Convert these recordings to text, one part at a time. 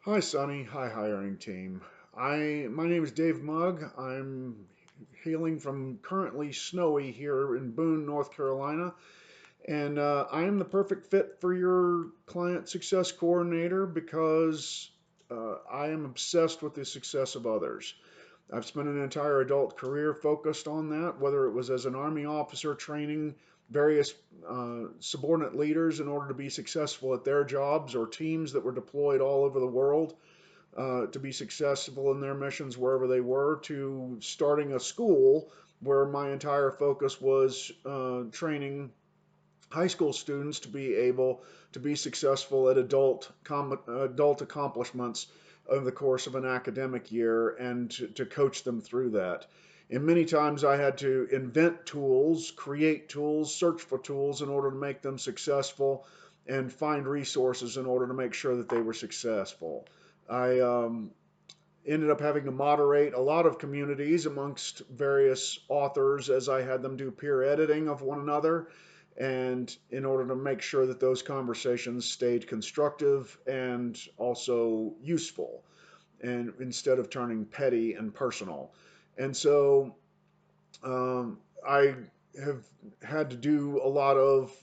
Hi, Sunny. Hi, hiring team. My name is Dave Mugg. I'm hailing from currently snowy here in Boone, North Carolina, and I am the perfect fit for your client success coordinator because I am obsessed with the success of others. I've spent an entire adult career focused on that, whether it was as an Army officer training various subordinate leaders in order to be successful at their jobs or teams that were deployed all over the world to be successful in their missions wherever they were, to starting a school where my entire focus was training high school students to be able to be successful at adult accomplishments over the course of an academic year and to coach them through that. And many times I had to invent tools, create tools, search for tools in order to make them successful and find resources in order to make sure that they were successful. I ended up having to moderate a lot of communities amongst various authors as I had them do peer editing of one another, and in order to make sure that those conversations stayed constructive and also useful, and instead of turning petty and personal. And so I have had to do a lot of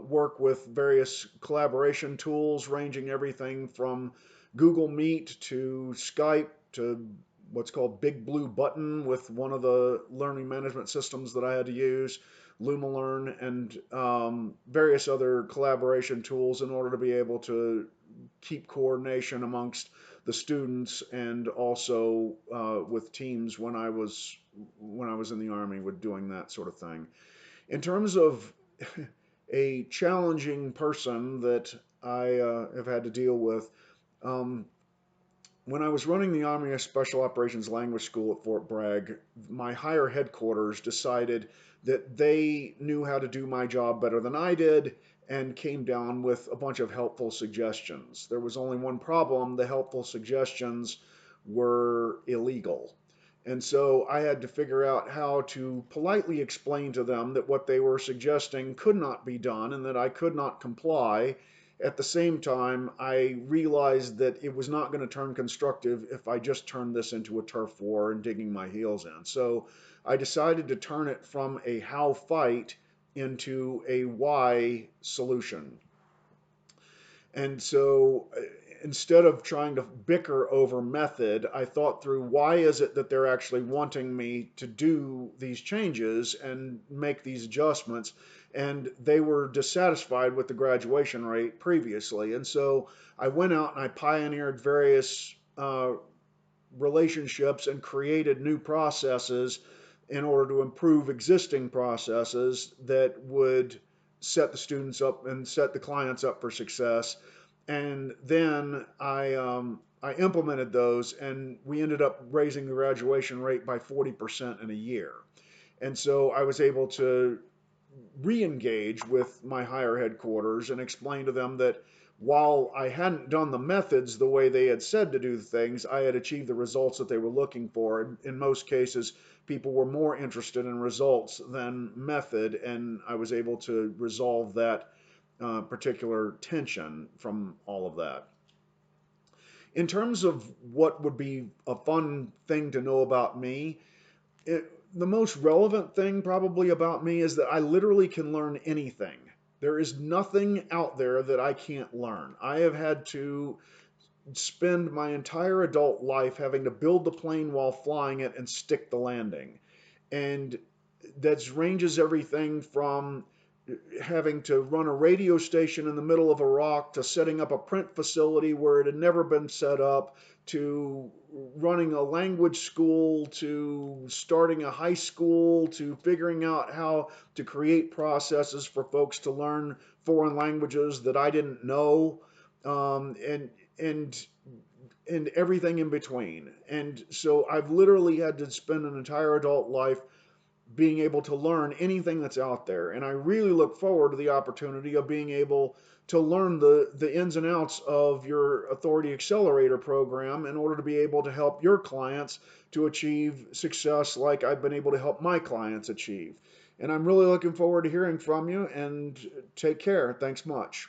work with various collaboration tools, ranging everything from Google Meet to Skype to what's called Big Blue Button with one of the learning management systems that I had to use, LumaLearn, and various other collaboration tools in order to be able to keep coordination amongst the students and also with teams when I was in the Army with doing that sort of thing. In terms of a challenging person that I have had to deal with, um, when I was running the Army Special Operations Language School at Fort Bragg, my higher headquarters decided that they knew how to do my job better than I did and came down with a bunch of helpful suggestions. There was only one problem: the helpful suggestions were illegal. And so I had to figure out how to politely explain to them that what they were suggesting could not be done and that I could not comply. At the same time, I realized that it was not going to turn constructive if I just turned this into a turf war and digging my heels in. So I decided to turn it from a how fight into a why solution. And so instead of trying to bicker over method, I thought through why is it that they're actually wanting me to do these changes and make these adjustments. And they were dissatisfied with the graduation rate previously. And so I went out and I pioneered various relationships and created new processes in order to improve existing processes that would set the students up and set the clients up for success. And then I implemented those, and we ended up raising the graduation rate by 40% in a year. And so I was able to re-engage with my higher headquarters and explain to them that while I hadn't done the methods the way they had said to do things, I had achieved the results that they were looking for. In most cases, people were more interested in results than method, and I was able to resolve that particular tension from all of that. In terms of what would be a fun thing to know about me, the most relevant thing probably about me is that I literally can learn anything. There is nothing out there that I can't learn. I have had to spend my entire adult life having to build the plane while flying it and stick the landing. And that ranges everything from having to run a radio station in the middle of Iraq to setting up a print facility where it had never been set up to running a language school to starting a high school to figuring out how to create processes for folks to learn foreign languages that I didn't know, and and everything in between. And so I've literally had to spend an entire adult life being able to learn anything that's out there. And I really look forward to the opportunity of being able to learn the ins and outs of your Authority Accelerator program in order to be able to help your clients to achieve success like I've been able to help my clients achieve. And I'm really looking forward to hearing from you, and take care. Thanks much.